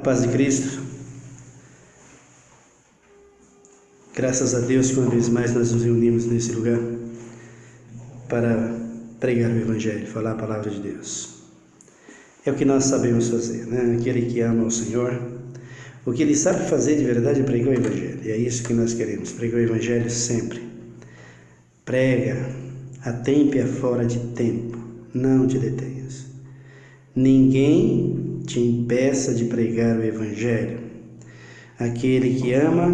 Paz de Cristo. Graças a Deus que uma vez mais nós nos reunimos nesse lugar para pregar o Evangelho, falar a palavra de Deus. É o que nós sabemos fazer, né? Aquele que ama o Senhor, o que ele sabe fazer de verdade é pregar o Evangelho. E é isso que nós queremos, pregar o Evangelho sempre. Prega a tempo e a fora de tempo, não te detenhas. Ninguém te impeça de pregar o Evangelho. Aquele que ama,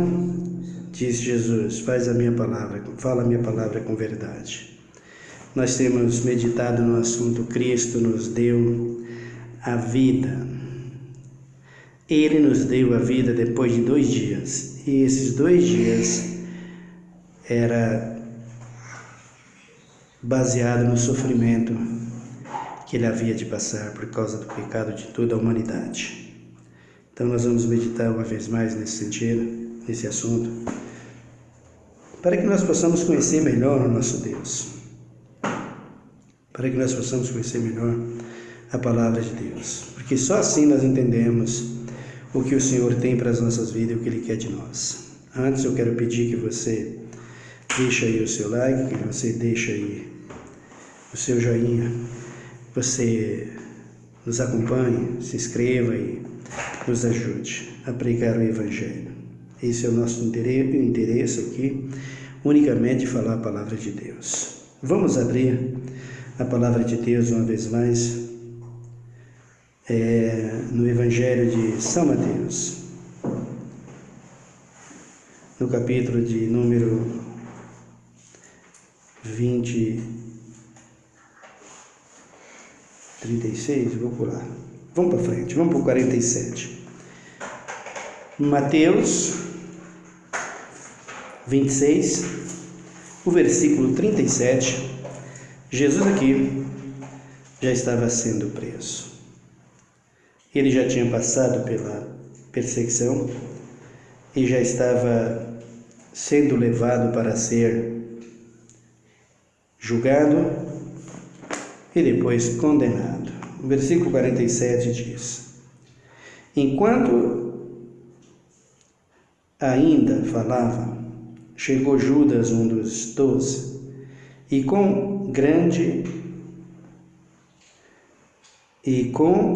diz Jesus, fala a minha palavra com verdade. Nós temos meditado no assunto Cristo nos deu a vida. Ele nos deu a vida depois de 2 dias. E esses 2 dias era baseado no sofrimento que ele havia de passar por causa do pecado de toda a humanidade. Então nós vamos meditar uma vez mais nesse sentido, nesse assunto, para que nós possamos conhecer melhor o nosso Deus, para que nós possamos conhecer melhor a palavra de Deus, porque só assim nós entendemos o que o Senhor tem para as nossas vidas e o que Ele quer de nós. Antes eu quero pedir que você deixe aí o seu like, que você deixe aí o seu joinha, você nos acompanhe, se inscreva e nos ajude a pregar o Evangelho. Esse é o nosso interesse aqui, unicamente falar a palavra de Deus. Vamos abrir a palavra de Deus uma vez mais no Evangelho de São Mateus, no capítulo de número 36, vou pular. Vamos para frente, vamos para o 47. Mateus 26, o versículo 37. Jesus aqui já estava sendo preso. Ele já tinha passado pela perseguição e já estava sendo levado para ser julgado e depois condenado. O versículo 47 diz: enquanto ainda falava, chegou Judas, um dos 12, e com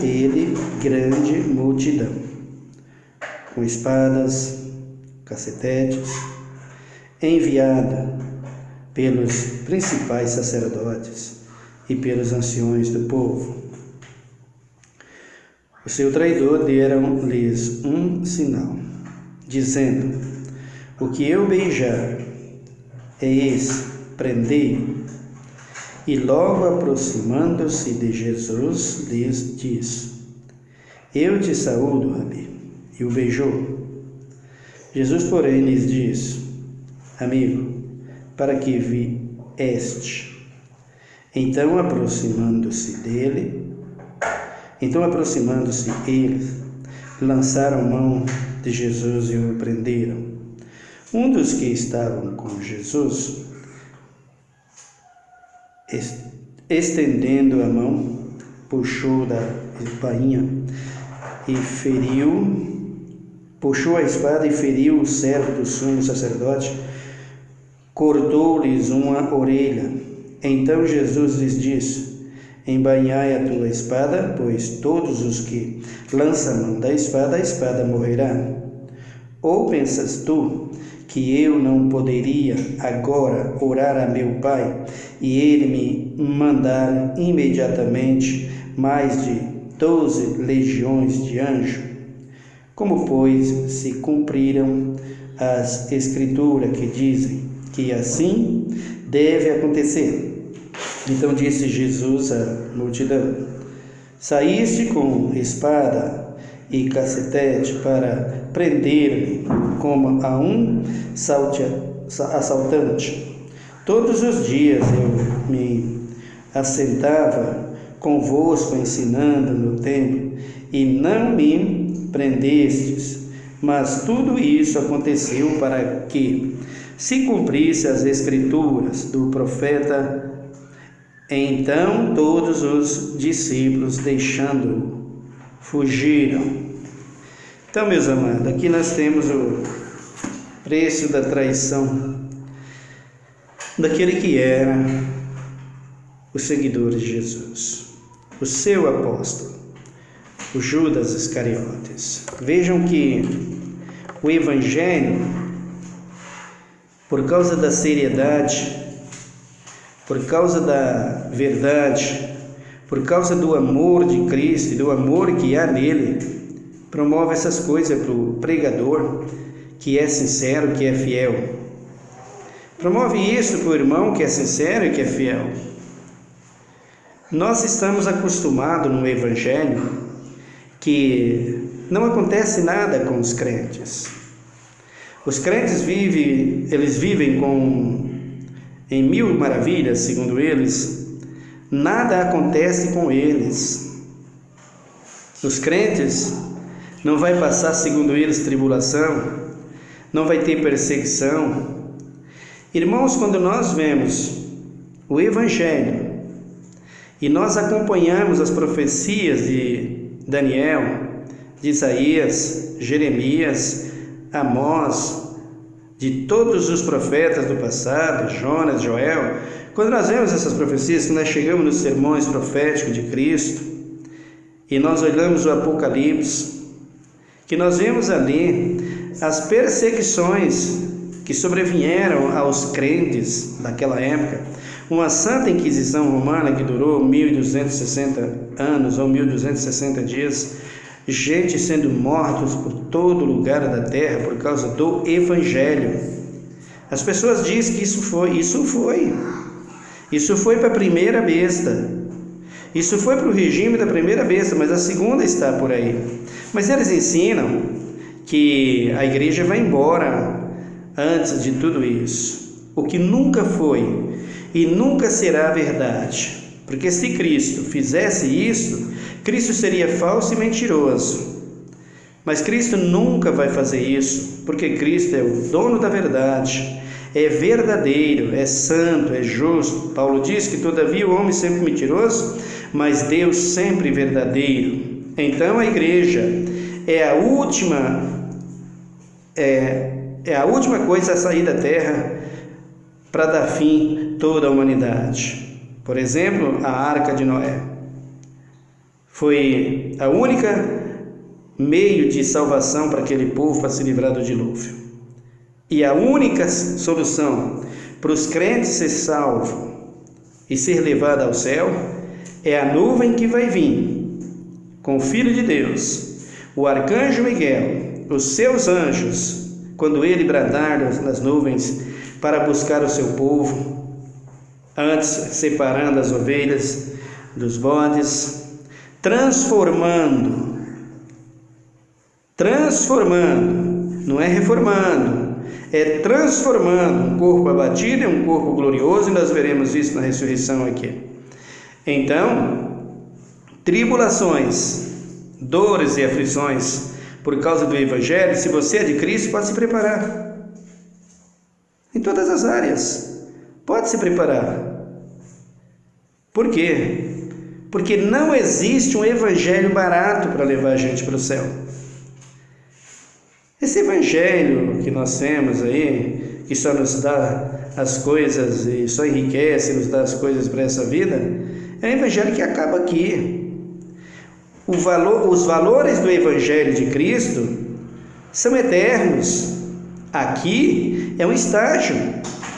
ele grande multidão, com espadas, cacetetes, enviada pelos principais sacerdotes e pelos anciões do povo. O seu traidor deram-lhes um sinal, dizendo: o que eu beijar é esse, prendei. E logo aproximando-se de Jesus, lhes disse: eu te saúdo, Rabi, e o beijou. Jesus, porém, lhes disse: amigo, para que vieste? Então, aproximando-se eles, lançaram mão de Jesus e o prenderam. Um dos que estavam com Jesus, estendendo a mão, puxou a espada e feriu o servo do sumo sacerdote, cortou-lhes uma orelha. Então Jesus lhes disse: embainhai a tua espada, pois todos os que lançam a mão da espada, a espada morrerá. Ou pensas tu que eu não poderia agora orar a meu Pai e ele me mandar imediatamente mais de 12 legiões de anjos? Como, pois, se cumpriram as Escrituras que dizem que assim deve acontecer? Então disse Jesus à multidão: saíste com espada e cacetete para prender-me como a um assaltante. Todos os dias eu me assentava convosco ensinando no templo, e não me prendestes. Mas tudo isso aconteceu para que se cumprisse as Escrituras do profeta. Então todos os discípulos, deixando-o, fugiram. Então, meus amados, aqui nós temos o preço da traição daquele que era o seguidor de Jesus, o seu apóstolo, o Judas Iscariotes. Vejam que o Evangelho, por causa da seriedade, por causa da verdade, por causa do amor de Cristo e do amor que há nele, promove essas coisas para o pregador que é sincero, que é fiel. Promove isso para o irmão que é sincero e que é fiel. Nós estamos acostumados no Evangelho que não acontece nada com os crentes. Os crentes vivem em mil maravilhas, segundo eles. Nada acontece com eles. Os crentes não vai passar, segundo eles, tribulação, não vai ter perseguição. Irmãos, quando nós vemos o Evangelho e nós acompanhamos as profecias de Daniel, de Isaías, Jeremias, Amós, de todos os profetas do passado, Jonas, Joel, quando nós vemos essas profecias, que nós chegamos nos sermões proféticos de Cristo e nós olhamos o Apocalipse, que nós vemos ali as perseguições que sobrevieram aos crentes daquela época, uma santa Inquisição Romana que durou 1260 anos ou 1260 dias, gente sendo mortos por todo lugar da terra por causa do Evangelho. As pessoas dizem que isso foi para a primeira besta, isso foi para o regime da primeira besta, mas a segunda está por aí. Mas eles ensinam que a igreja vai embora antes de tudo isso, o que nunca foi e nunca será verdade, porque se Cristo fizesse isso, Cristo seria falso e mentiroso. Mas Cristo nunca vai fazer isso, porque Cristo é o dono da verdade, é verdadeiro, é santo, é justo. Paulo diz que todavia o homem sempre mentiroso, mas Deus sempre verdadeiro. Então a igreja é a última coisa a sair da terra para dar fim a toda a humanidade. Por exemplo, a Arca de Noé foi a única meio de salvação para aquele povo, para se livrar do dilúvio. E a única solução para os crentes ser salvos e ser levado ao céu é a nuvem que vai vir com o Filho de Deus, o arcanjo Miguel, os seus anjos, quando ele bradar nas nuvens para buscar o seu povo, antes separando as ovelhas dos bodes, transformando, não é reformando, é transformando um corpo abatido em um corpo glorioso, e nós veremos isso na ressurreição aqui. Então, tribulações, dores e aflições por causa do Evangelho, se você é de Cristo, pode se preparar. Em todas as áreas, pode se preparar. Por quê? Porque não existe um Evangelho barato para levar a gente para o céu. Esse Evangelho que nós temos aí, que só nos dá as coisas e só enriquece, nos dá as coisas para essa vida, é um Evangelho que acaba aqui. Os valores do Evangelho de Cristo são eternos. Aqui é um estágio.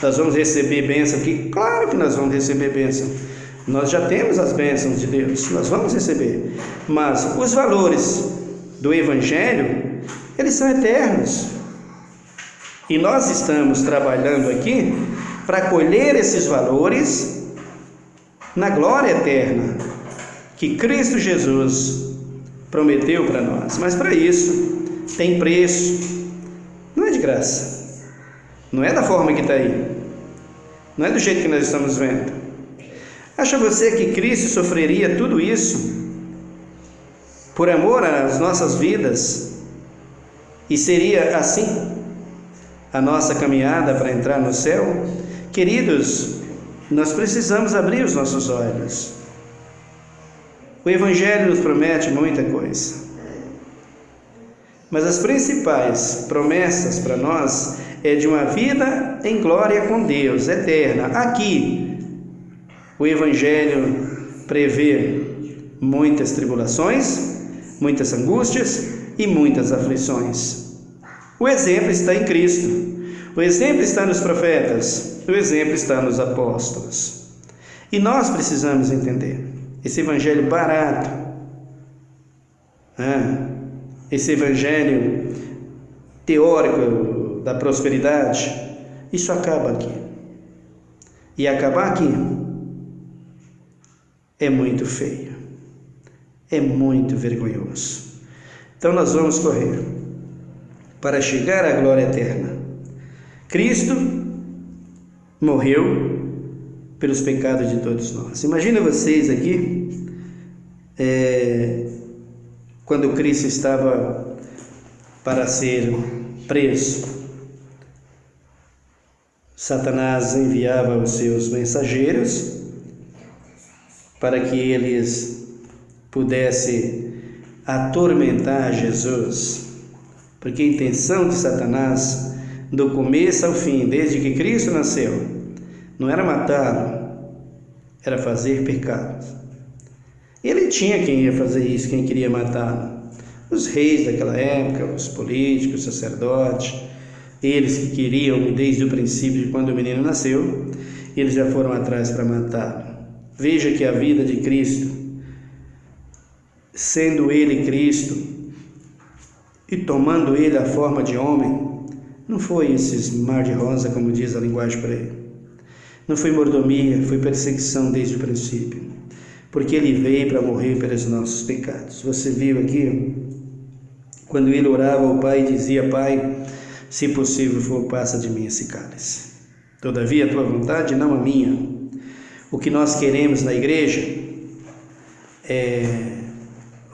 Nós vamos receber bênção aqui? Claro que nós vamos receber bênção. Nós já temos as bênçãos de Deus, nós vamos receber. Mas os valores do Evangelho, eles são eternos. E nós estamos trabalhando aqui para colher esses valores na glória eterna que Cristo Jesus prometeu para nós. Mas para isso tem preço, não é de graça, não é da forma que está aí, não é do jeito que nós estamos vendo. Acha você que Cristo sofreria tudo isso por amor às nossas vidas e seria assim a nossa caminhada para entrar no céu? Queridos, nós precisamos abrir os nossos olhos. O Evangelho nos promete muita coisa. Mas as principais promessas para nós é de uma vida em glória com Deus, eterna. Aqui, o Evangelho prevê muitas tribulações, muitas angústias e muitas aflições. O exemplo está em Cristo, o exemplo está nos profetas, o exemplo está nos apóstolos. E nós precisamos entender esse Evangelho barato, esse Evangelho teórico da prosperidade, isso acaba aqui. E acabar aqui é muito feio, é muito vergonhoso. Então nós vamos correr para chegar à glória eterna. Cristo morreu pelos pecados de todos nós. Imagina vocês aqui, quando Cristo estava para ser preso, Satanás enviava os seus mensageiros para que eles pudessem atormentar Jesus, porque a intenção de Satanás, do começo ao fim, desde que Cristo nasceu, não era matá-lo, era fazer pecados. Ele tinha quem ia fazer isso, quem queria matá-lo. Os reis daquela época, os políticos, os sacerdotes, eles que queriam, desde o princípio, quando o menino nasceu, eles já foram atrás para matá-lo. Veja que a vida de Cristo, sendo Ele Cristo e tomando Ele a forma de homem, não foi esses mar de rosa, como diz a linguagem para Ele. Não foi mordomia, foi perseguição desde o princípio, porque Ele veio para morrer pelos nossos pecados. Você viu aqui, quando Ele orava ao Pai e dizia: Pai, se possível for, passa de mim esse cálice. Todavia a tua vontade, não a minha. O que nós queremos na igreja,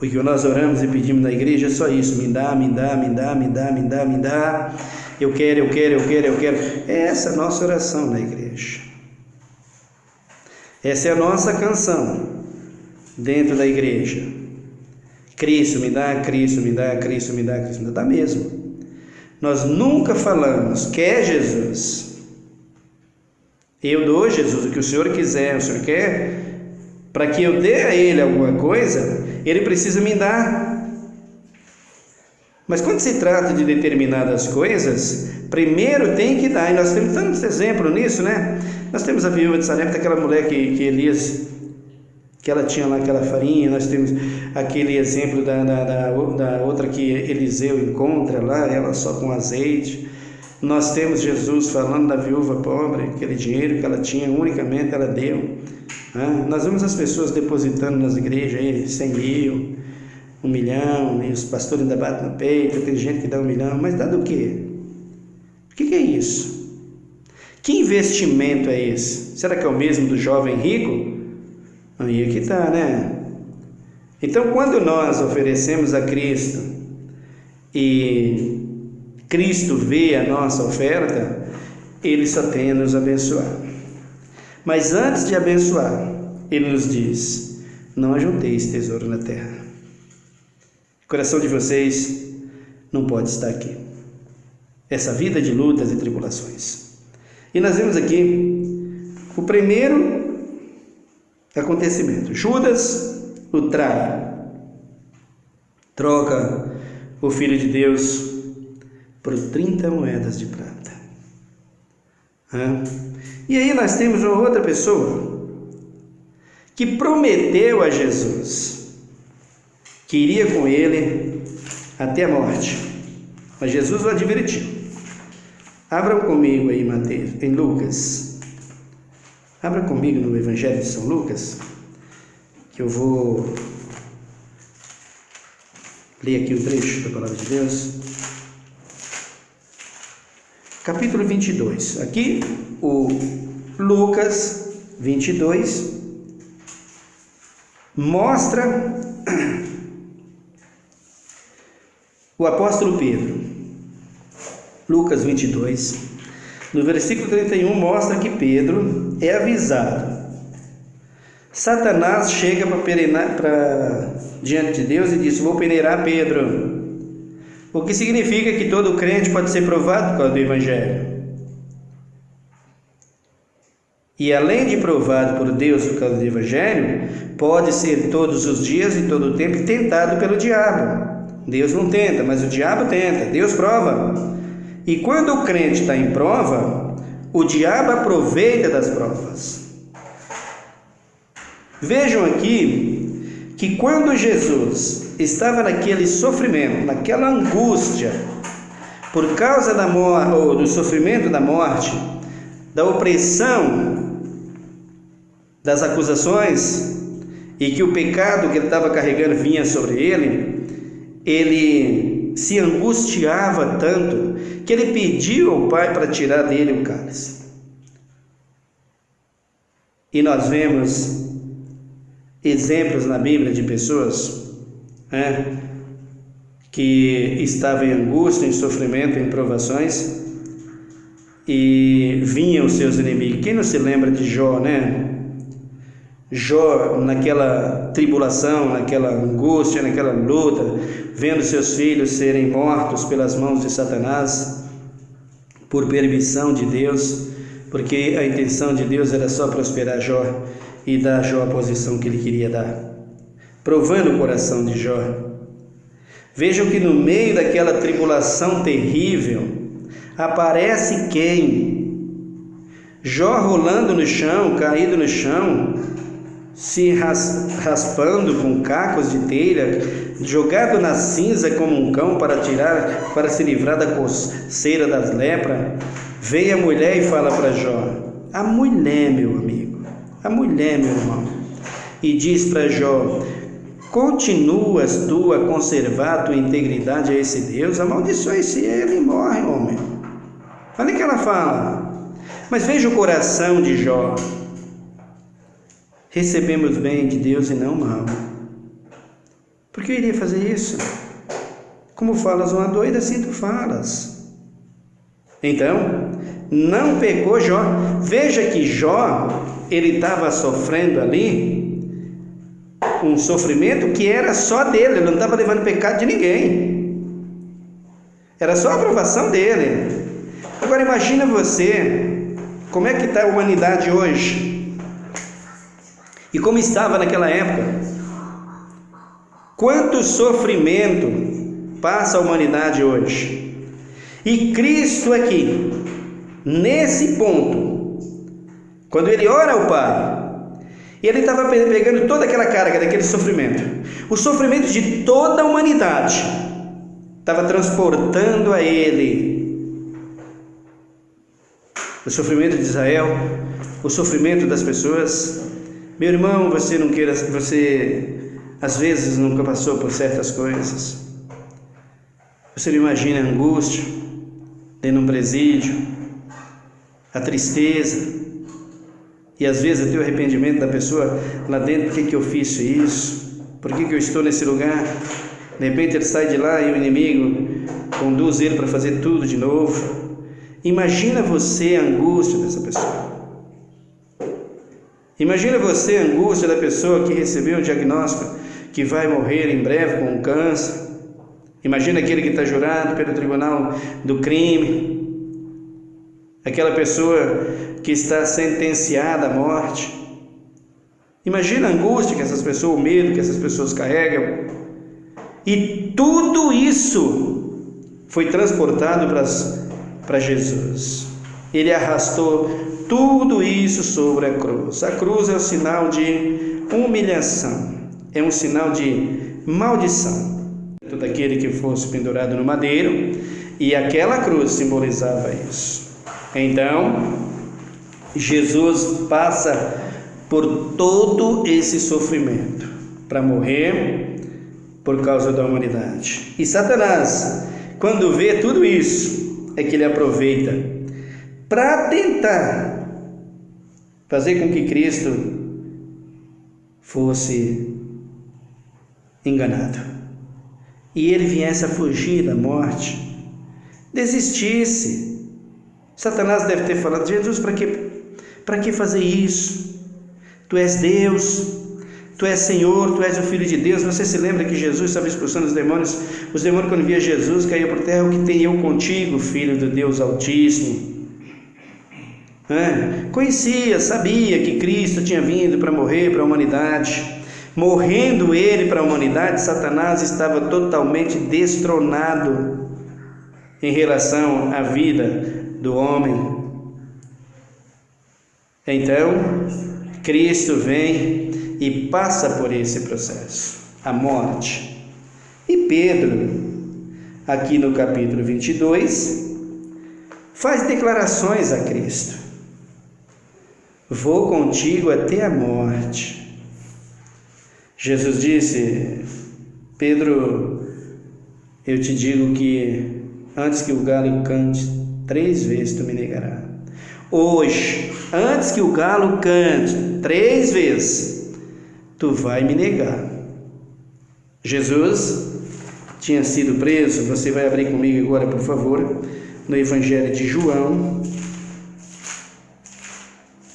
o que nós oramos e pedimos na igreja é só isso: me dá, me dá, me dá, me dá, me dá, me dá, eu quero, eu quero, eu quero, eu quero. É essa a nossa oração na igreja. Essa é a nossa canção dentro da igreja. Cristo me dá, Cristo me dá, Cristo me dá, Cristo me dá. Dá mesmo. Nós nunca falamos: quer Jesus? Eu dou, Jesus, o que o Senhor quiser. O Senhor quer? Para que eu dê a Ele alguma coisa, Ele precisa me dar. Mas quando se trata de determinadas coisas, primeiro tem que dar. E nós temos tantos exemplos nisso, né? Nós temos a viúva de Sarepta, aquela mulher que Elias, que ela tinha lá aquela farinha. Nós temos aquele exemplo da outra que Eliseu encontra lá, ela só com azeite. Nós temos Jesus falando da viúva pobre, aquele dinheiro que ela tinha, unicamente ela deu. Nós vemos as pessoas depositando nas igrejas aí 100 mil, 1 milhão, e os pastores ainda batem no peito, tem gente que dá 1 milhão, mas dá do quê? O que é isso? Que investimento é esse? Será que é o mesmo do jovem rico? Aí é que está, né? Então, quando nós oferecemos a Cristo e Cristo vê a nossa oferta, Ele só tem a nos abençoar. Mas antes de abençoar, Ele nos diz: não ajunteis tesouro na terra. O coração de vocês não pode estar aqui. Essa vida de lutas e tribulações. E nós vemos aqui o primeiro acontecimento. Judas o trai. Troca o Filho de Deus por 30 moedas de prata. E aí nós temos uma outra pessoa que prometeu a Jesus que iria com ele até a morte, mas Jesus o advertiu. Abram comigo aí, Mateus, em Lucas. Abra comigo no Evangelho de São Lucas, que eu vou ler aqui o trecho da Palavra de Deus. Capítulo 22. Aqui o Lucas 22 mostra o apóstolo Pedro. Lucas 22, no versículo 31, mostra que Pedro é avisado. Satanás chega para diante de Deus e diz: vou peneirar Pedro. O que significa que todo crente pode ser provado por causa do Evangelho. E além de provado por Deus por causa do Evangelho, pode ser todos os dias e todo o tempo tentado pelo diabo. Deus não tenta, mas o diabo tenta. Deus prova. E quando o crente está em prova, o diabo aproveita das provas. Vejam aqui que quando Jesus estava naquele sofrimento, naquela angústia, por causa da morte, ou do sofrimento da morte, da opressão, das acusações, e que o pecado que ele estava carregando vinha sobre ele se angustiava tanto que ele pediu ao Pai para tirar dele o cálice. E nós vemos exemplos na Bíblia de pessoas que estavam em angústia, em sofrimento, em provações, e vinham os seus inimigos. Quem não se lembra de Jó, né? Jó, naquela tribulação, naquela angústia, naquela luta, vendo seus filhos serem mortos pelas mãos de Satanás, por permissão de Deus, porque a intenção de Deus era só prosperar Jó e dar a Jó a posição que ele queria dar, provando o coração de Jó. Vejam que no meio daquela tribulação terrível, aparece quem? Jó rolando no chão, caído no chão, se raspando com cacos de telha, jogado na cinza como um cão para se livrar da coceira das lepras. Vem a mulher e fala para Jó, a mulher, meu amigo, a mulher, meu irmão, e diz para Jó, continuas tu a conservar a tua integridade a esse Deus? Amaldiçoa esse ele e morre, homem. Olha o que ela fala. Mas veja o coração de Jó. Recebemos bem de Deus e não mal. Por que eu iria fazer isso? Como falas uma doida, assim tu falas. Então, não pecou Jó. Veja que Jó, ele estava sofrendo ali um sofrimento que era só dele, ele não estava levando pecado de ninguém. Era só a aprovação dele. Agora imagina você, como é que está a humanidade hoje? E como estava naquela época? Quanto sofrimento passa a humanidade hoje? E Cristo aqui, nesse ponto, quando ele ora ao Pai, ele estava pegando toda aquela carga daquele sofrimento, o sofrimento de toda a humanidade, estava transportando a ele o sofrimento de Israel, o sofrimento das pessoas. Meu irmão, você às vezes nunca passou por certas coisas. Você não imagina a angústia dentro de um presídio, a tristeza, e às vezes até o arrependimento da pessoa lá dentro. Por que eu fiz isso? Por que eu estou nesse lugar? De repente ele sai de lá e o inimigo conduz ele para fazer tudo de novo. Imagina você a angústia dessa pessoa. Imagina você a angústia da pessoa que recebeu o diagnóstico que vai morrer em breve com um câncer. Imagina aquele que está jurado pelo tribunal do crime. Aquela pessoa que está sentenciada à morte. Imagina a angústia que essas pessoas, o medo que essas pessoas carregam. E tudo isso foi transportado para Jesus. Ele arrastou tudo isso sobre a cruz. A cruz é um sinal de humilhação, é um sinal de maldição. Todo aquele que fosse pendurado no madeiro, e aquela cruz simbolizava isso. Então, Jesus passa por todo esse sofrimento para morrer por causa da humanidade. E Satanás, quando vê tudo isso, é que ele aproveita para tentar fazer com que Cristo fosse enganado e ele viesse a fugir da morte, desistisse. Satanás deve ter falado: Jesus, para que fazer isso? Tu és Deus, Tu és Senhor, Tu és o Filho de Deus. Você se lembra que Jesus estava expulsando os demônios quando via Jesus caíam por terra. O que tenho eu contigo, Filho do Deus Altíssimo? Conhecia, sabia que Cristo tinha vindo para morrer para a humanidade. Morrendo Ele para a humanidade, Satanás estava totalmente destronado em relação à vida do homem. Então, Cristo vem e passa por esse processo, a morte. E Pedro, aqui no capítulo 22, faz declarações a Cristo: vou contigo até a morte. Jesus disse: Pedro, eu te digo que antes que o galo cante 3 vezes tu me negarás. Hoje, antes que o galo cante 3 vezes, tu vai me negar. Jesus tinha sido preso. Você vai abrir comigo agora, por favor, no Evangelho de João.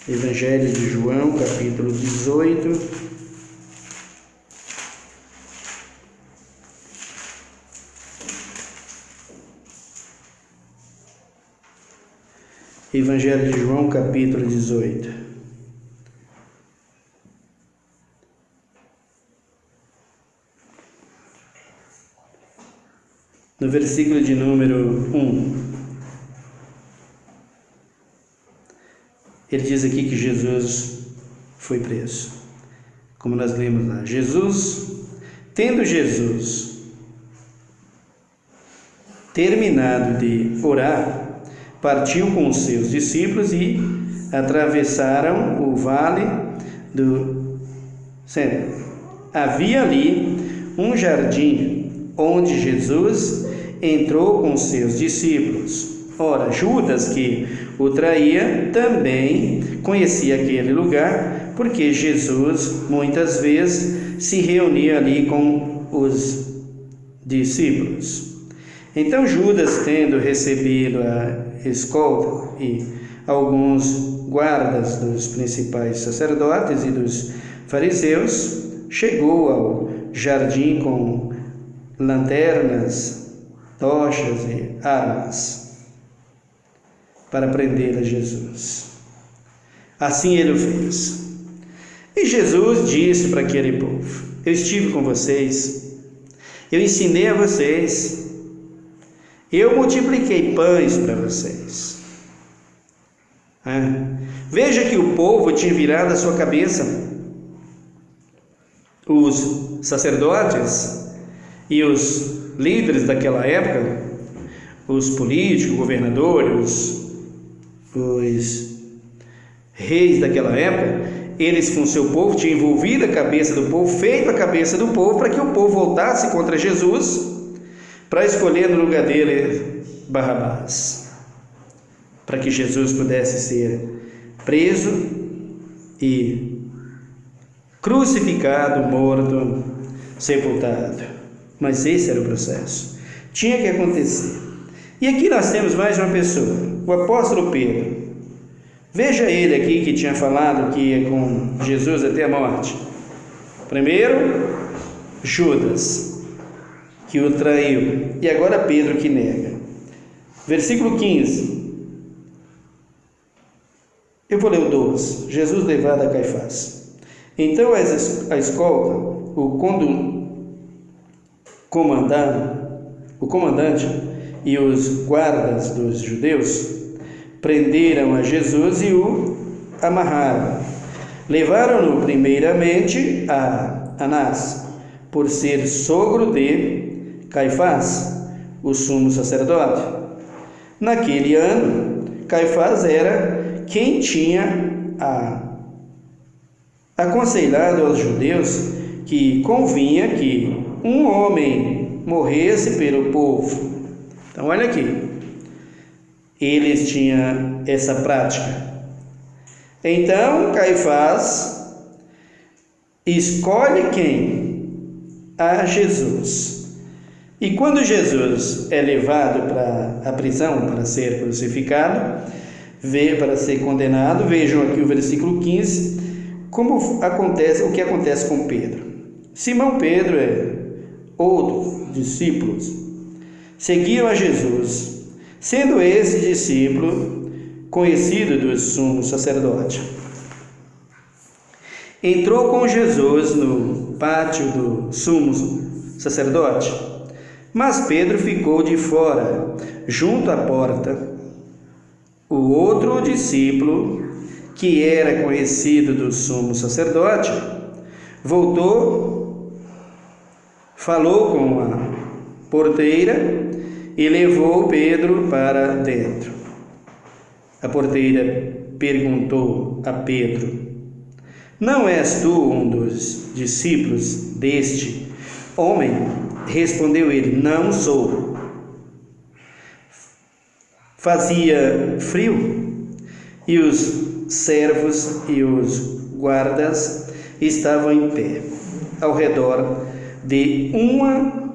Evangelho de João, capítulo 18. Evangelho de João, capítulo 18. No versículo de número 1. Ele diz aqui que Jesus foi preso. Como nós lemos lá. Tendo Jesus terminado de orar, partiu com os seus discípulos e atravessaram o vale do Cedro. Havia ali um jardim onde Jesus entrou com os seus discípulos. Ora, Judas, que o traía, também conhecia aquele lugar, porque Jesus muitas vezes se reunia ali com os discípulos. Então Judas, tendo recebido a escolta e alguns guardas dos principais sacerdotes e dos fariseus, chegou ao jardim com lanternas, tochas e armas para prender a Jesus. Assim ele o fez. E Jesus disse para aquele povo: eu estive com vocês, eu ensinei a vocês, eu multipliquei pães para vocês. Veja que o povo tinha virado a sua cabeça. Os sacerdotes e os líderes daquela época, os políticos, governadores, os reis daquela época, eles com seu povo tinham envolvido a cabeça do povo, feito a cabeça do povo para que o povo voltasse contra Jesus, para escolher no lugar dele Barrabás, para que Jesus pudesse ser preso e crucificado, morto, sepultado. Mas esse era o processo, tinha que acontecer. E aqui nós temos mais uma pessoa, o apóstolo Pedro. Veja ele aqui que tinha falado que ia com Jesus até a morte. Primeiro, Judas, que o traiu, e agora Pedro, que nega. Versículo 15. Eu vou ler o 12. Jesus levado a Caifás. Então a escolta, o comandante e os guardas dos judeus prenderam a Jesus e o amarraram. Levaram-no primeiramente a Anás, por ser sogro de Caifás, o sumo sacerdote. Naquele ano, Caifás era quem tinha aconselhado aos judeus que convinha que um homem morresse pelo povo. Então, olha aqui, eles tinham essa prática. Então, Caifás escolhe quem? A Jesus. E quando Jesus é levado para a prisão para ser crucificado, para ser condenado, vejam aqui o versículo 15, o que acontece com Pedro. Simão Pedro outros discípulos seguiam a Jesus, sendo esse discípulo conhecido do sumo sacerdote. Entrou com Jesus no pátio do sumo sacerdote, mas Pedro ficou de fora, junto à porta. O outro discípulo, que era conhecido do sumo sacerdote, voltou, falou com a porteira e levou Pedro para dentro. A porteira perguntou a Pedro: não és tu um dos discípulos deste homem? Respondeu ele: não sou. Fazia frio e os servos e os guardas estavam em pé ao redor de uma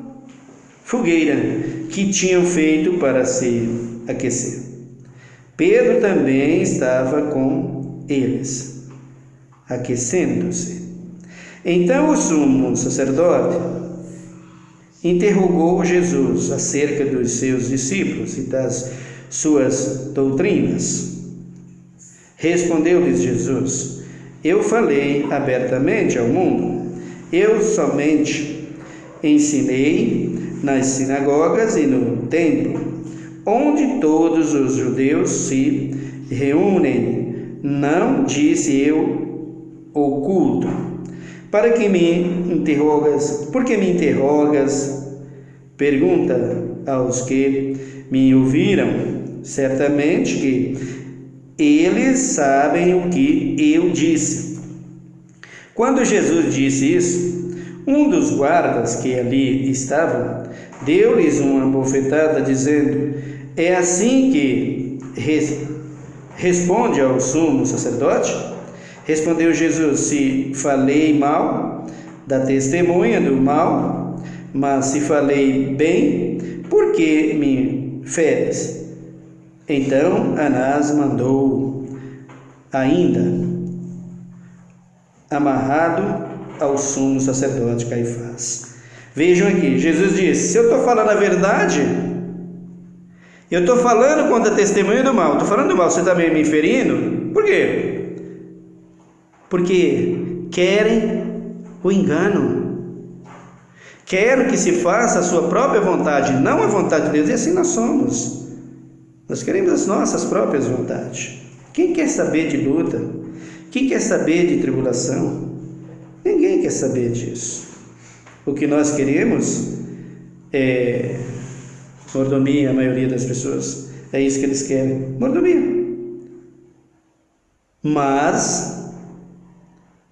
fogueira que tinham feito para se aquecer. Pedro também estava com eles, aquecendo-se. Então o sumo sacerdote interrogou Jesus acerca dos seus discípulos e das suas doutrinas. Respondeu-lhes Jesus: eu falei abertamente ao mundo. Eu somente ensinei nas sinagogas e no templo, onde todos os judeus se reúnem. Não disse eu oculto. Para que me interrogas? Por que me interrogas? Pergunta aos que me ouviram. Certamente que eles sabem o que eu disse. Quando Jesus disse isso, um dos guardas que ali estavam deu-lhes uma bofetada, dizendo: é assim que responde ao sumo sacerdote? Respondeu Jesus: se falei mal, dá testemunha do mal, mas se falei bem, por que me feres? Então Anás mandou ainda amarrado ao sumo sacerdote Caifás. Vejam aqui, Jesus disse: se eu estou falando a verdade, eu estou falando contra testemunho do mal, estou falando do mal, você está me ferindo? Por quê? Porque querem o engano, querem que se faça a sua própria vontade, não a vontade de Deus, e assim nós somos. Nós queremos as nossas próprias vontades. Quem quer saber de luta? Quem quer saber de tribulação? Ninguém quer saber disso. O que nós queremos é mordomia, a maioria das pessoas. É isso que eles querem, mordomia. Mas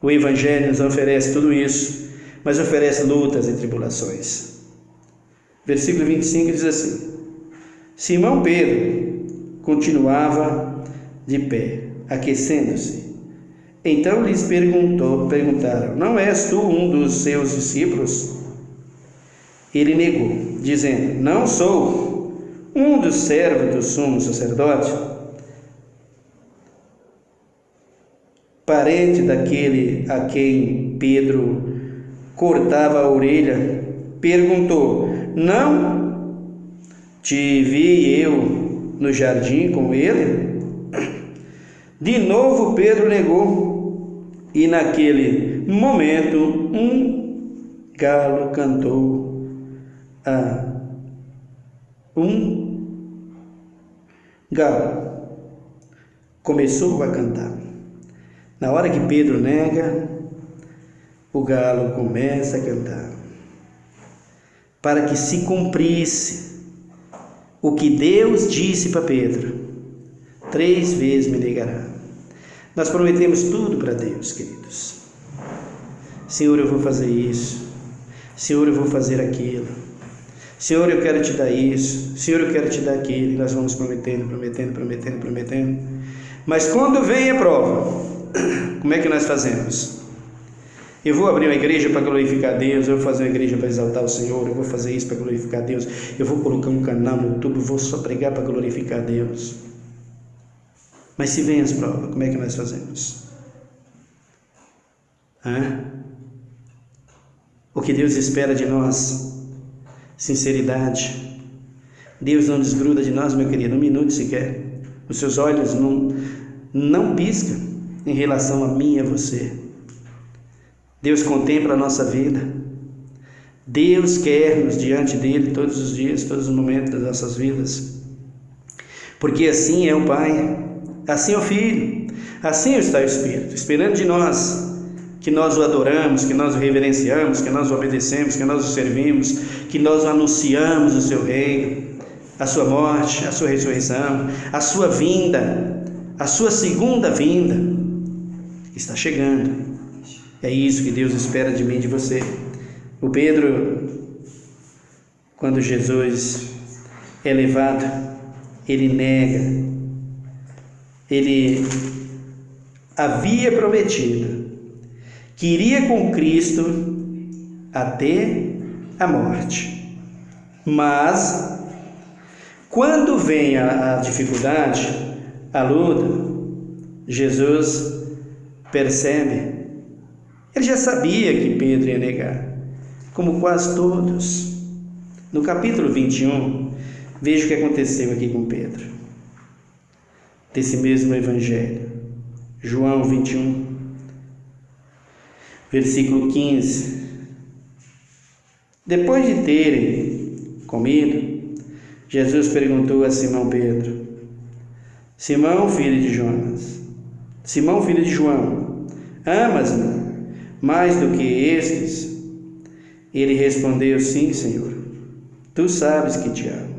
o Evangelho nos oferece tudo isso, mas oferece lutas e tribulações. Versículo 25 diz assim: Simão Pedro continuava de pé, aquecendo-se. Então lhes perguntaram: não és tu um dos seus discípulos? Ele negou, dizendo: não sou. Um dos servos do sumo sacerdote, parente daquele a quem Pedro cortava a orelha, perguntou: não te vi eu no jardim com ele? De novo Pedro negou, e naquele momento um galo cantou começou a cantar. Na hora que Pedro nega, o galo começa a cantar, para que se cumprisse o que Deus disse para Pedro: 3 vezes me negará. Nós prometemos tudo para Deus, queridos. Senhor, eu vou fazer isso. Senhor, eu vou fazer aquilo. Senhor, eu quero te dar isso. Senhor, eu quero te dar aquilo. E nós vamos prometendo. Mas quando vem a prova, como é que nós fazemos? Eu vou abrir uma igreja para glorificar a Deus, eu vou fazer uma igreja para exaltar o Senhor, eu vou fazer isso para glorificar a Deus, eu vou colocar um canal no YouTube, vou só pregar para glorificar a Deus. Mas se vem as provas, como é que nós fazemos? O que Deus espera de nós? Sinceridade. Deus não desgruda de nós, meu querido, um minuto sequer. Os seus olhos não piscam em relação a mim e a você. Deus contempla a nossa vida. Deus quer-nos diante dele todos os dias, todos os momentos das nossas vidas. Porque assim é o Pai, assim é o Filho, assim está o Espírito, esperando de nós que nós o adoramos, que nós o reverenciamos, que nós o obedecemos, que nós o servimos, que nós anunciamos o seu reino, a sua morte, a sua ressurreição, a sua vinda, a sua segunda vinda está chegando. É isso que Deus espera de mim e de você. O Pedro, quando Jesus é levado, ele nega. Ele havia prometido que iria com Cristo até a morte. Mas, quando vem a dificuldade, a luta, Jesus percebe. Ele já sabia que Pedro ia negar, como quase todos. No capítulo 21, veja o que aconteceu aqui com Pedro. Desse mesmo evangelho. João 21, versículo 15. Depois de terem comido, Jesus perguntou a Simão Pedro: Simão, filho de Jonas, Simão, filho de João, amas-me mais do que estes? Ele respondeu: sim, Senhor, tu sabes que te amo.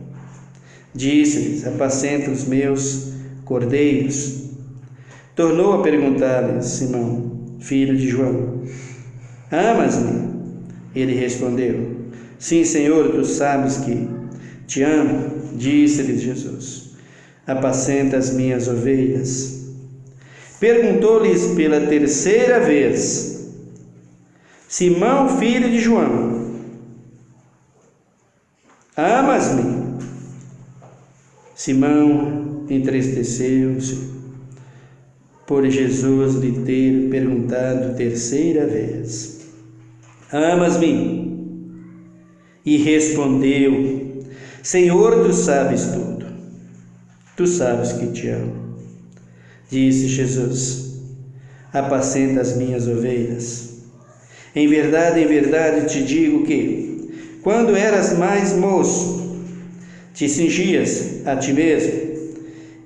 Disse-lhes: apacenta os meus cordeiros. Tornou a perguntar-lhe Simão, filho de João: amas-me? Ele respondeu: sim, Senhor, tu sabes que te amo. Disse-lhe Jesus: apacenta as minhas ovelhas. Perguntou-lhes pela terceira vez: Simão, filho de João, amas-me? Simão entristeceu-se por Jesus lhe ter perguntado terceira vez: amas-me? E respondeu: Senhor, tu sabes tudo, tu sabes que te amo. Disse Jesus: apacenta as minhas ovelhas. Em verdade te digo que, quando eras mais moço, te cingias a ti mesmo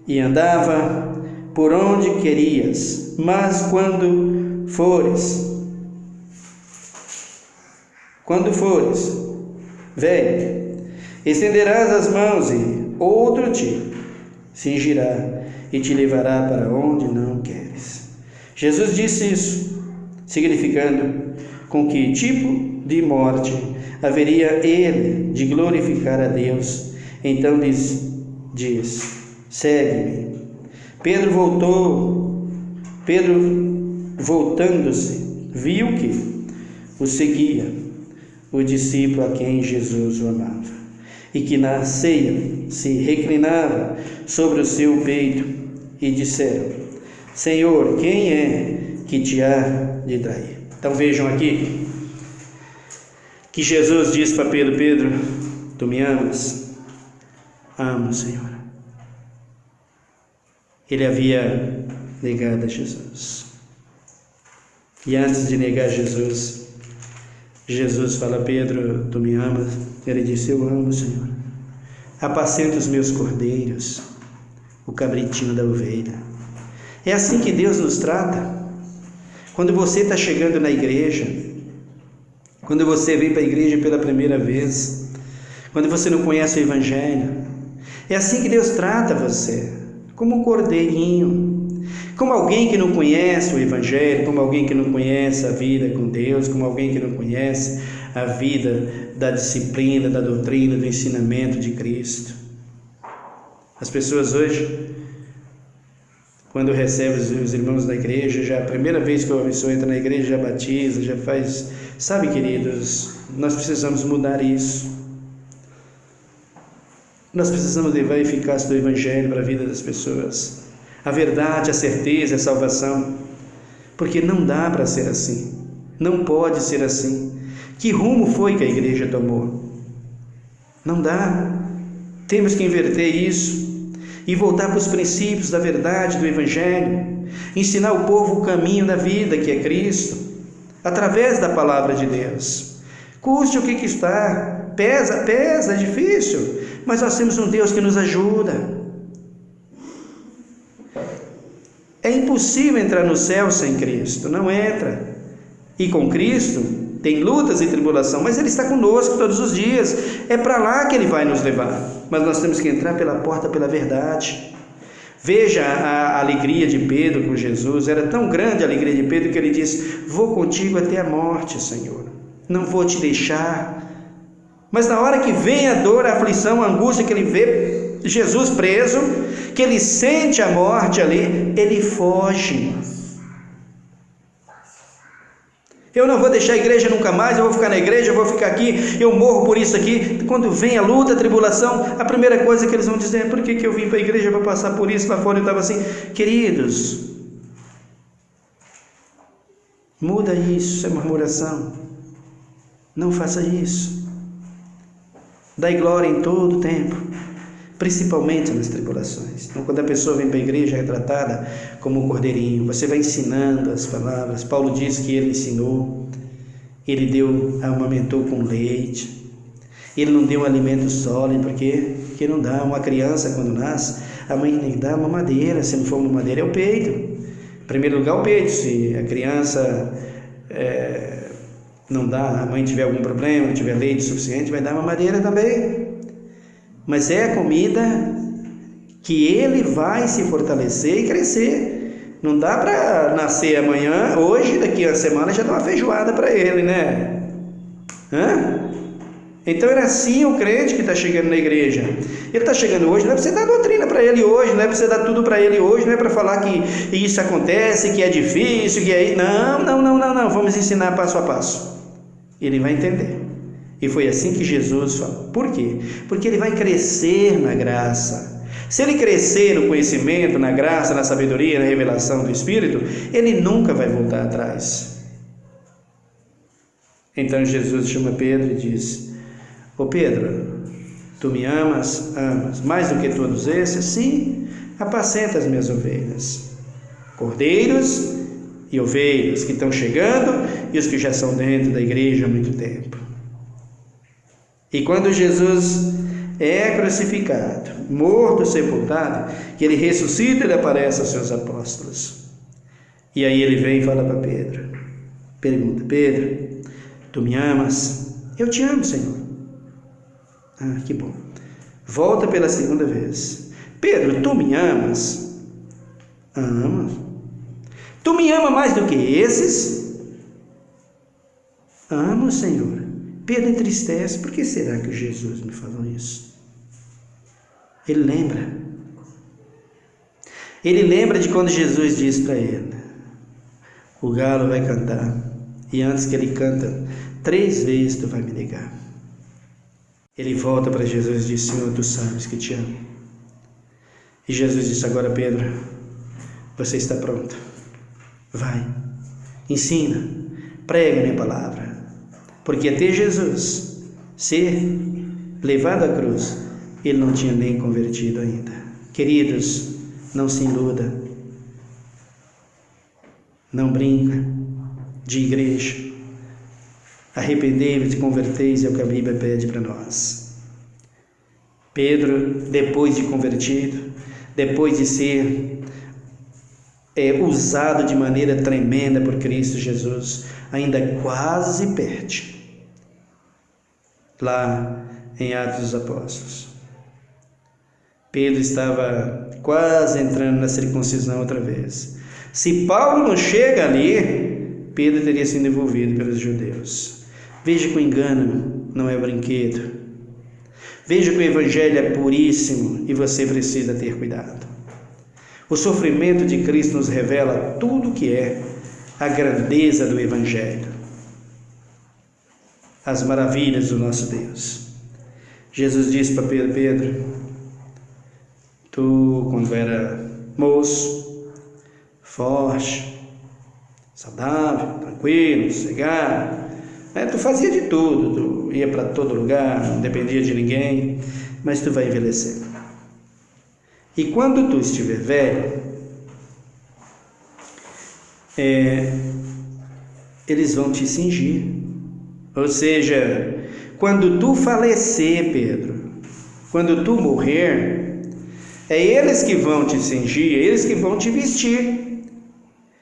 e andava por onde querias, mas quando fores velho, estenderás as mãos e outro te cingirá e te levará para onde não queres. Jesus disse isso, significando com que tipo de morte haveria ele de glorificar a Deus. Então diz: segue-me. Pedro voltando-se, viu que o seguia o discípulo a quem Jesus o amava, e que na ceia se reclinava sobre o seu peito, e disseram: Senhor, quem é que te há de trair? Então vejam aqui que Jesus diz para Pedro: Pedro, tu me amas? Amo, Senhor. Ele havia negado a Jesus. E antes de negar Jesus, Jesus fala: Pedro, tu me amas? Ele disse: eu amo, Senhor. Apacenta os meus cordeiros, o cabritinho da ovelha. É assim que Deus nos trata. Quando você está chegando na igreja, quando você vem para a igreja pela primeira vez, quando você não conhece o Evangelho, é assim que Deus trata você, como um cordeirinho, como alguém que não conhece o Evangelho, como alguém que não conhece a vida com Deus, como alguém que não conhece a vida da disciplina, da doutrina, do ensinamento de Cristo. As pessoas hoje, quando recebem os irmãos da igreja, já a primeira vez que a pessoa entra na igreja, já batiza, já faz... Sabe, queridos, nós precisamos mudar isso. Nós precisamos levar a eficácia do Evangelho para a vida das pessoas. A verdade, a certeza, a salvação. Porque não dá para ser assim. Não pode ser assim. Que rumo foi que a igreja tomou? Não dá. Temos que inverter isso e voltar para os princípios da verdade do Evangelho, ensinar o povo o caminho da vida, que é Cristo, através da palavra de Deus. Custe o que está, pesa, é difícil, mas nós temos um Deus que nos ajuda. É impossível entrar no céu sem Cristo, não entra. E com Cristo tem lutas e tribulação, mas Ele está conosco todos os dias. É para lá que Ele vai nos levar. Mas nós temos que entrar pela porta, pela verdade. Veja a alegria de Pedro com Jesus. Era tão grande a alegria de Pedro que ele disse: vou contigo até a morte, Senhor. Não vou te deixar. Mas na hora que vem a dor, a aflição, a angústia, que ele vê Jesus preso, que ele sente a morte ali, ele foge. Eu não vou deixar a igreja nunca mais, eu vou ficar na igreja, eu vou ficar aqui, eu morro por isso aqui. Quando vem a luta, a tribulação, a primeira coisa que eles vão dizer é: por que eu vim para a igreja para passar por isso? Lá fora eu estava assim. Queridos, muda isso, é murmuração. Não faça isso. Dai glória em todo o tempo, principalmente nas tribulações. Então, quando a pessoa vem para a igreja, é tratada como um cordeirinho. Você vai ensinando as palavras. Paulo diz que ele ensinou, ele amamentou com leite. Ele não deu um alimento sólido, porque não dá. Uma criança, quando nasce, a mãe tem que dar uma mamadeira. Se não for uma mamadeira, é o peito. Em primeiro lugar, o peito. Se a criança não dá, a mãe tiver algum problema, não tiver leite suficiente, vai dar mamadeira também. Mas é a comida que ele vai se fortalecer e crescer. Não dá para nascer amanhã, hoje, daqui a uma semana já dá uma feijoada para ele, né? Então era assim o crente que está chegando na igreja. Ele está chegando hoje, não é para você dar doutrina para ele hoje, não é para você dar tudo para ele hoje, não é para falar que isso acontece, que é difícil, que é... Não, vamos ensinar passo a passo. Ele vai entender. E foi assim que Jesus falou. Por quê? Porque ele vai crescer na graça. Se ele crescer no conhecimento, na graça, na sabedoria, na revelação do Espírito, ele nunca vai voltar atrás. Então Jesus chama Pedro e diz: ô Pedro, tu me amas? Amas. Mais do que todos esses? Sim, apacenta as minhas ovelhas. Cordeiros e ovelhas que estão chegando e os que já são dentro da igreja há muito tempo. E quando Jesus é crucificado, morto, sepultado, que ele ressuscita, ele aparece aos seus apóstolos. E aí ele vem e fala para Pedro, pergunta: Pedro, tu me amas? Eu te amo, Senhor. Ah, que bom. Volta pela segunda vez. Pedro, tu me amas? Amo. Tu me ama mais do que esses? Amo, Senhor. Pedro entristece. Por que será que Jesus me falou isso? Ele lembra. Ele lembra de quando Jesus disse para ele: o galo vai cantar, e antes que ele canta, 3 vezes tu vai me negar. Ele volta para Jesus e diz: Senhor, tu sabes que te amo. E Jesus disse: agora, Pedro, você está pronto. Vai, ensina, prega a minha palavra. Porque até Jesus ser levado à cruz, ele não tinha nem convertido ainda. Queridos, não se iluda. Não brinca de igreja. Arrependei-vos e converteis, é o que a Bíblia pede para nós. Pedro, depois de convertido, depois de ser usado de maneira tremenda por Cristo Jesus, ainda quase perde. Lá em Atos dos Apóstolos, Pedro estava quase entrando na circuncisão outra vez. Se Paulo não chega ali, Pedro teria sido envolvido pelos judeus. Veja que o engano não é brinquedo. Veja que o evangelho é puríssimo e você precisa ter cuidado. O sofrimento de Cristo nos revela tudo o que é a grandeza do evangelho, as maravilhas do nosso Deus. Jesus disse para Pedro: Pedro, tu, quando era moço, forte, saudável, tranquilo, sossegado. Tu fazia de tudo, tu ia para todo lugar, não dependia de ninguém, mas tu vai envelhecer. E quando tu estiver velho, eles vão te cingir. Ou seja, quando tu falecer, Pedro, quando tu morrer, é eles que vão te cingir, é eles que vão te vestir.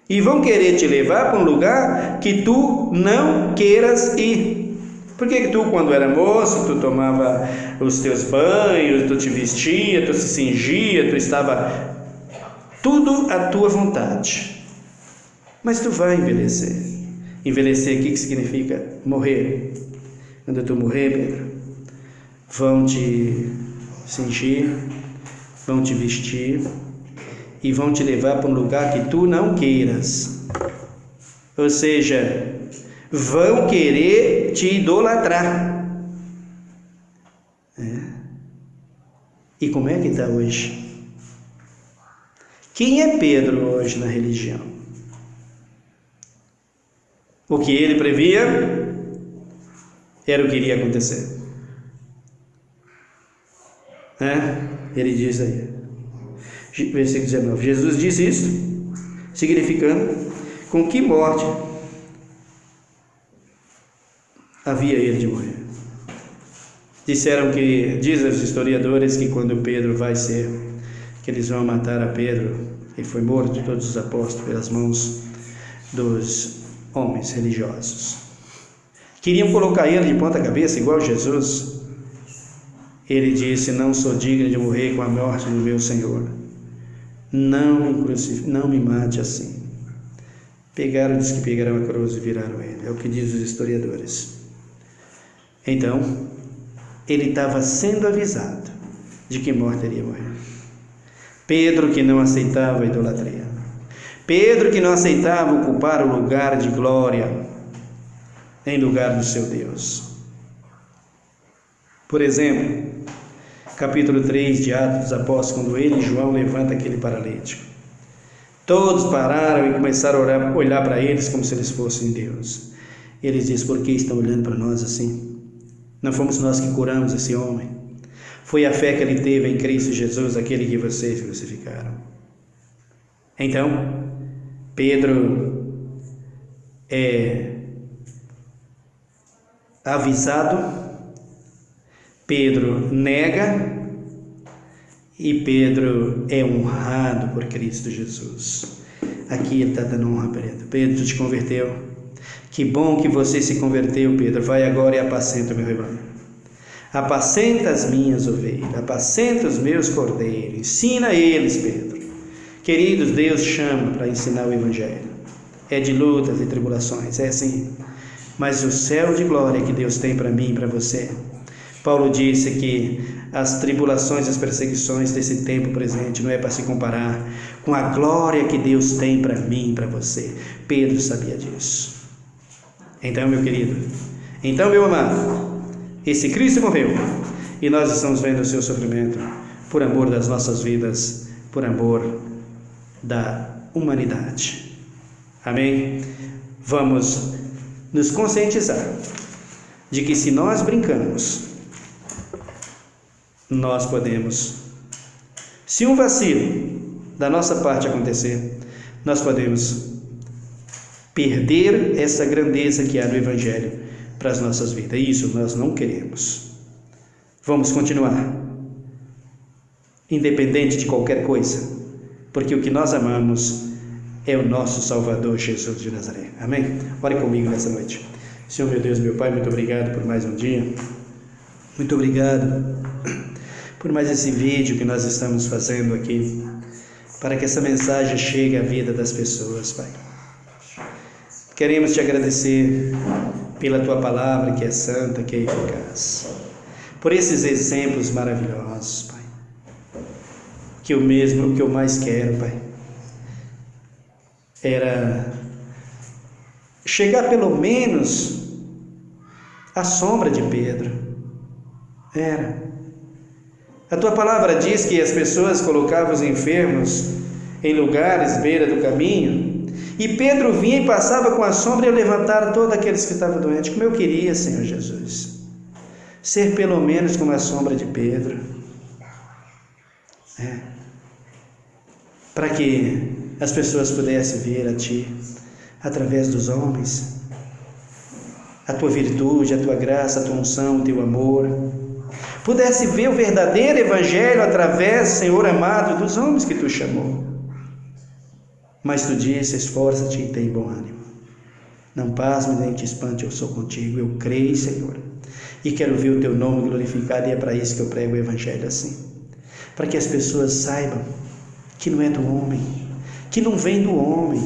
E vão querer te levar para um lugar que tu não queiras ir. Porque tu, quando era moço, tu tomava os teus banhos, tu te vestia, tu se cingia, tu estava tudo à tua vontade. Mas tu vai envelhecer. Envelhecer, o que significa? Morrer. Quando tu morrer, Pedro, vão te cingir, vão te vestir e vão te levar para um lugar que tu não queiras. Ou seja, vão querer te idolatrar. E como é que está hoje? Quem é Pedro hoje na religião? O que ele previa era o que iria acontecer. Ele diz aí, versículo 19, Jesus disse isso, significando com que morte havia ele de morrer. Disseram que, dizem os historiadores, que quando Pedro vai ser, que eles vão matar a Pedro, e foi morto todos os apóstolos pelas mãos dos homens religiosos. Queriam colocar ele de ponta cabeça, igual Jesus. Ele disse: não sou digno de morrer com a morte do meu Senhor. Não me mate assim. Diz que pegaram a cruz e viraram ele. É o que diz os historiadores. Então, ele estava sendo avisado de que morte iria morrer. Pedro, que não aceitava a idolatria. Pedro, que não aceitava ocupar o lugar de glória em lugar do seu Deus. Por exemplo, capítulo 3 de Atos dos Apóstolos, quando ele e João levantam aquele paralítico. Todos pararam e começaram a olhar para eles como se eles fossem Deus. Eles dizem: por que estão olhando para nós assim? Não fomos nós que curamos esse homem. Foi a fé que ele teve em Cristo Jesus, aquele que vocês crucificaram. Então, Pedro é avisado, Pedro nega e Pedro é honrado por Cristo Jesus. Aqui ele está dando honra a Pedro. Pedro, tu te converteu. Que bom que você se converteu, Pedro. Vai agora e apacenta o meu rebanho. Apacenta as minhas ovelhas, apacenta os meus cordeiros. Ensina eles, Pedro. Queridos, Deus chama para ensinar o Evangelho. É de lutas e tribulações, é assim. Mas o céu de glória que Deus tem para mim e para você. Paulo disse que as tribulações, as perseguições desse tempo presente não é para se comparar com a glória que Deus tem para mim e para você. Pedro sabia disso. Então, meu querido, então, meu amado, esse Cristo morreu e nós estamos vendo o seu sofrimento por amor das nossas vidas, por amor da humanidade. Amém? Vamos nos conscientizar de que se nós brincamos, nós podemos, se um vacilo da nossa parte acontecer, nós podemos perder essa grandeza que há no Evangelho para as nossas vidas. Isso nós não queremos. Vamos continuar, independente de qualquer coisa, porque o que nós amamos é o nosso Salvador Jesus de Nazaré. Amém? Ore comigo nessa noite. Senhor, meu Deus, meu Pai, muito obrigado por mais um dia. Muito obrigado por mais esse vídeo que nós estamos fazendo aqui, para que essa mensagem chegue à vida das pessoas, Pai. Queremos te agradecer pela tua palavra, que é santa, que é eficaz, por esses exemplos maravilhosos, Pai. Que o que eu mais quero, Pai, era chegar pelo menos à sombra de Pedro. A tua palavra diz que as pessoas colocavam os enfermos em lugares beira do caminho E Pedro vinha e passava com a sombra e eu levantara todos aqueles que estavam doentes. Como eu queria, Senhor Jesus, ser pelo menos como a sombra de Pedro. Para que as pessoas pudessem ver a Ti, através dos homens, a Tua virtude, a Tua graça, a Tua unção, o Teu amor. Pudesse ver o verdadeiro Evangelho através, Senhor amado, dos homens que Tu chamou. Mas Tu disse, esforça-te e tem bom ânimo. Não pasme nem te espante, eu sou contigo. Eu creio, Senhor, e quero ver o Teu nome glorificado, e é para isso que eu prego o Evangelho assim. Para que as pessoas saibam que não é do homem, que não vem do homem,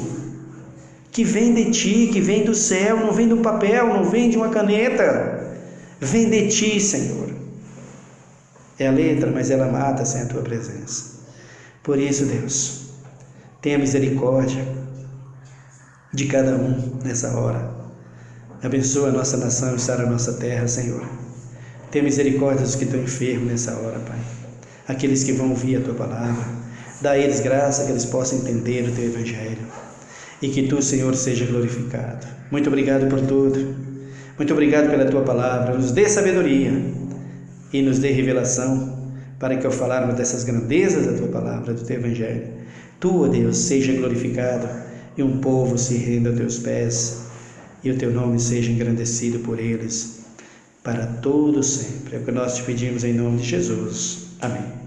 que vem de Ti, que vem do céu, não vem do papel, não vem de uma caneta, vem de Ti, Senhor. É a letra, mas ela mata sem a Tua presença. Por isso, Deus, tenha misericórdia de cada um nessa hora. Abençoa a nossa nação e sara a nossa terra, Senhor. Tenha misericórdia dos que estão enfermos nessa hora, Pai. Aqueles que vão ouvir a Tua palavra. Dá a eles graça que eles possam entender o Teu Evangelho. E que Tu, Senhor, seja glorificado. Muito obrigado por tudo. Muito obrigado pela Tua palavra. Nos dê sabedoria e nos dê revelação para que ao falarmos dessas grandezas da Tua palavra, do Teu Evangelho, Tu, ó Deus, seja glorificado e um povo se renda aos Teus pés e o Teu nome seja engrandecido por eles para todo sempre. É o que nós te pedimos em nome de Jesus. Amém.